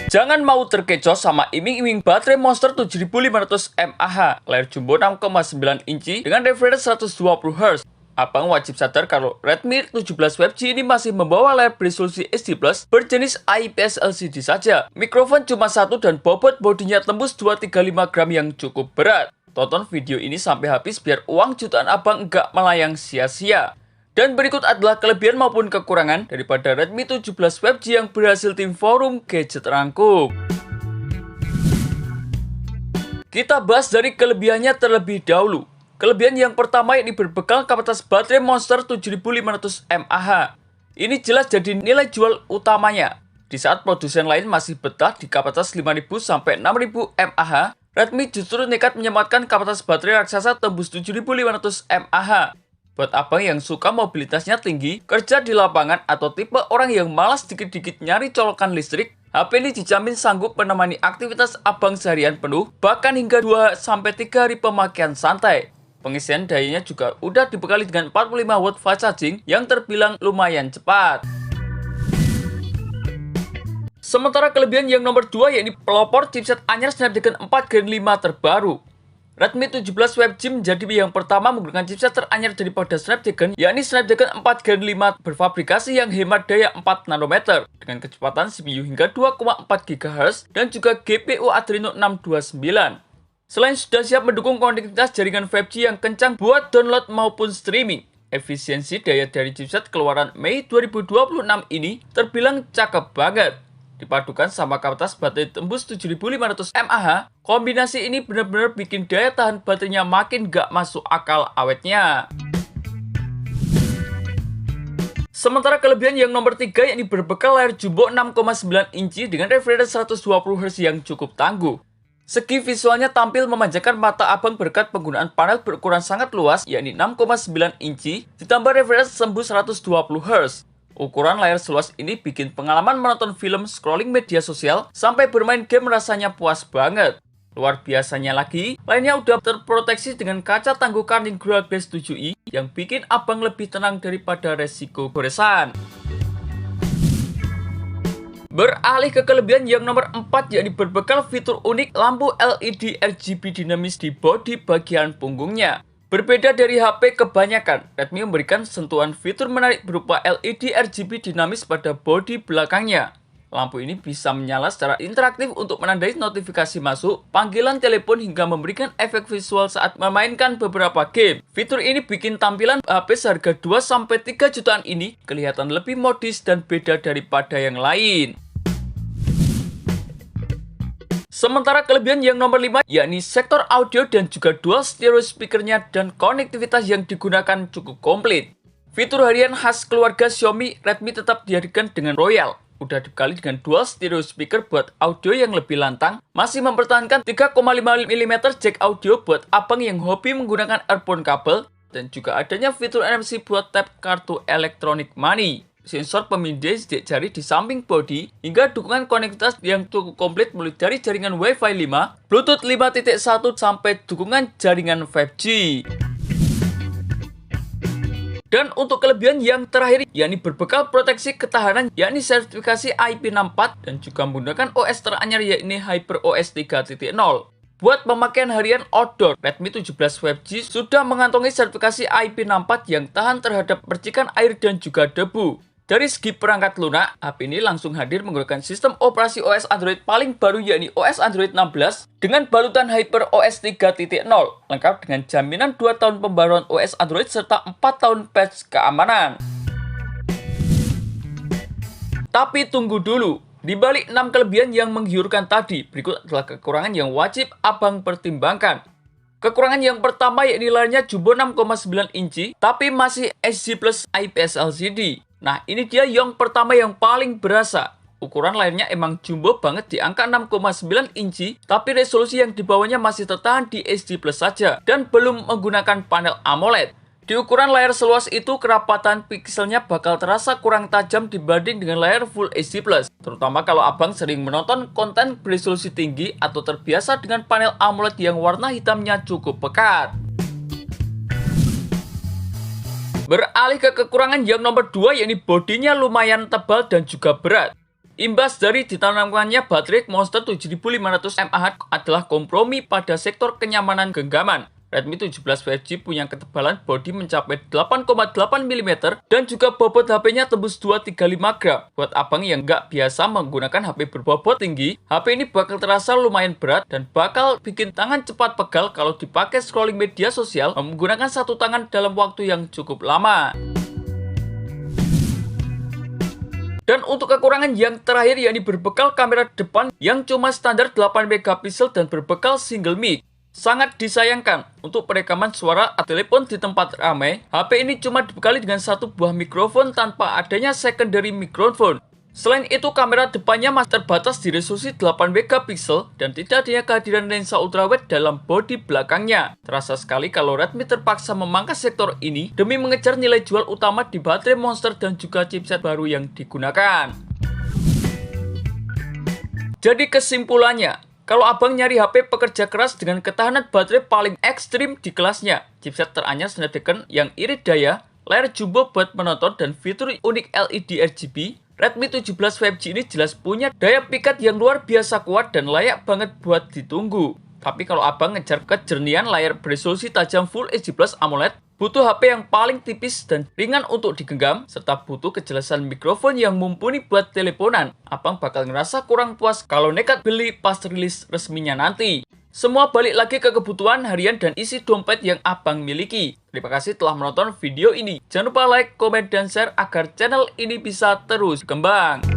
Jangan mau terkecoh sama iming-iming baterai Monster 7500 mAh, layar jumbo 6,9 inci dengan refresh 120 Hz. Abang wajib sadar kalau Redmi 17 5G ini masih membawa layar beresolusi HD+ berjenis IPS LCD saja. Mikrofon cuma satu dan bobot bodinya tembus 235 gram yang cukup berat. Tonton video ini sampai habis biar uang jutaan abang enggak melayang sia-sia. Dan berikut adalah kelebihan maupun kekurangan daripada Redmi 17 5G yang berhasil tim forum gadget rangkum. Kita bahas dari kelebihannya terlebih dahulu. Kelebihan yang pertama yakni berbekal kapasitas baterai Monster 7500 mAh. Ini jelas jadi nilai jual utamanya. Di saat produsen lain masih betah di kapasitas 5000 sampai 6000 mAh, Redmi justru nekat menyematkan kapasitas baterai raksasa tembus 7500 mAh. Buat abang yang suka mobilitasnya tinggi, kerja di lapangan, atau tipe orang yang malas dikit-dikit nyari colokan listrik, HP ini dijamin sanggup menemani aktivitas abang seharian penuh, bahkan hingga 2-3 hari pemakaian santai. Pengisian dayanya juga udah dibekali dengan 45 watt fast charging yang terbilang lumayan cepat. Sementara kelebihan yang nomor 2 yakni pelopor chipset anyar Snapdragon 4 Gen 5 terbaru. Redmi 17 5G menjadi yang pertama menggunakan chipset teranyar daripada Snapdragon, yakni Snapdragon 4 Gen 5 berfabrikasi yang hemat daya 4 nanometer dengan kecepatan CPU hingga 2,4 GHz dan juga GPU Adreno 629. Selain sudah siap mendukung konektivitas jaringan 5G yang kencang buat download maupun streaming, efisiensi daya dari chipset keluaran Mei 2026 ini terbilang cakep banget. Dipadukan sama kapasitas baterai tembus 7500 mAh, kombinasi ini benar-benar bikin daya tahan baterainya makin gak masuk akal awetnya. Sementara kelebihan yang nomor 3 yakni berbekal layar jumbo 6,9 inci dengan refresh 120 Hz yang cukup tangguh. Segi visualnya tampil memanjakan mata abang berkat penggunaan panel berukuran sangat luas yakni 6,9 inci ditambah refresh tembus 120 Hz. Ukuran layar seluas ini bikin pengalaman menonton film, scrolling media sosial, sampai bermain game rasanya puas banget. Luar biasanya lagi, layarnya udah terproteksi dengan kaca tangguh Corning Gorilla Glass 7i yang bikin abang lebih tenang daripada resiko goresan. Beralih ke kelebihan yang nomor 4 yakni berbekal fitur unik lampu LED RGB dinamis di bodi bagian punggungnya. Berbeda dari HP kebanyakan, Redmi memberikan sentuhan fitur menarik berupa LED RGB dinamis pada bodi belakangnya. Lampu ini bisa menyala secara interaktif untuk menandai notifikasi masuk, panggilan telepon hingga memberikan efek visual saat memainkan beberapa game. Fitur ini bikin tampilan HP seharga 2-3 jutaan ini kelihatan lebih modis dan beda daripada yang lain. Sementara kelebihan yang nomor 5 yakni sektor audio dan juga dual stereo speakernya dan konektivitas yang digunakan cukup komplit. Fitur harian khas keluarga Xiaomi, Redmi tetap dihadirkan dengan royal. Udah dibekali dengan dual stereo speaker buat audio yang lebih lantang, masih mempertahankan 3,5 mm jack audio buat abang yang hobi menggunakan earphone kabel, dan juga adanya fitur NFC buat tap kartu elektronik money. Sensor pemindai sidik jari di samping bodi, hingga dukungan konektivitas yang cukup komplit mulai dari jaringan Wi-Fi 5, Bluetooth 5.1 sampai dukungan jaringan 5G. Dan untuk kelebihan yang terakhir yakni berbekal proteksi ketahanan yakni sertifikasi IP64 dan juga menggunakan OS teranyar yakni HyperOS 3.0. Buat pemakaian harian outdoor, Redmi 17 5G sudah mengantongi sertifikasi IP64 yang tahan terhadap percikan air dan juga debu. Dari segi perangkat lunak, HP ini langsung hadir menggunakan sistem operasi OS Android paling baru yakni OS Android 16 dengan balutan HyperOS 3.0, lengkap dengan jaminan 2 tahun pembaruan OS Android serta 4 tahun patch keamanan. Tapi tunggu dulu, di balik 6 kelebihan yang menggiurkan tadi, berikut adalah kekurangan yang wajib abang pertimbangkan. Kekurangan yang pertama yakni layarnya jumbo 6,9 inci, tapi masih HD plus IPS LCD. Nah, ini dia yang pertama yang paling berasa. Ukuran layarnya emang jumbo banget di angka 6,9 inci, tapi resolusi yang dibawanya masih tertahan di HD plus saja dan belum menggunakan panel AMOLED. Di ukuran layar seluas itu, kerapatan pikselnya bakal terasa kurang tajam dibanding dengan layar Full HD plus, terutama kalau abang sering menonton konten beresolusi tinggi atau terbiasa dengan panel AMOLED yang warna hitamnya cukup pekat. Beralih ke kekurangan yang nomor 2 yakni bodinya lumayan tebal dan juga berat. Imbas dari ditanamkannya baterai Monster 7500 mAh adalah kompromi pada sektor kenyamanan genggaman. Redmi 17 5G punya ketebalan bodi mencapai 8,8 mm dan juga bobot HP-nya tembus 235 gram. Buat abang yang nggak biasa menggunakan HP berbobot tinggi, HP ini bakal terasa lumayan berat dan bakal bikin tangan cepat pegal kalau dipakai scrolling media sosial menggunakan satu tangan dalam waktu yang cukup lama. Dan untuk kekurangan yang terakhir yakni berbekal kamera depan yang cuma standar 8 MP dan berbekal single mic. Sangat disayangkan untuk perekaman suara atau telepon di tempat ramai, HP ini cuma dibekali dengan satu buah mikrofon tanpa adanya secondary microphone. Selain itu, kamera depannya masih terbatas di resolusi 8 MP dan tidak adanya kehadiran lensa ultrawide dalam bodi belakangnya. Terasa sekali kalau Redmi terpaksa memangkas sektor ini demi mengejar nilai jual utama di baterai Monster dan juga chipset baru yang digunakan. Jadi kesimpulannya, kalau abang nyari HP pekerja keras dengan ketahanan baterai paling ekstrim di kelasnya, chipset teranyar Snapdragon yang irit daya, layar jumbo buat menonton, dan fitur unik LED RGB, Redmi 17 5G ini jelas punya daya pikat yang luar biasa kuat dan layak banget buat ditunggu. Tapi kalau abang ngejar kejernihan layar beresolusi tajam Full HD Plus AMOLED, butuh HP yang paling tipis dan ringan untuk digenggam, serta butuh kejelasan mikrofon yang mumpuni buat teleponan, abang bakal ngerasa kurang puas kalau nekat beli pas rilis resminya nanti. Semua balik lagi ke kebutuhan harian dan isi dompet yang abang miliki. Terima kasih telah menonton video ini. Jangan lupa like, komen, dan share agar channel ini bisa terus berkembang.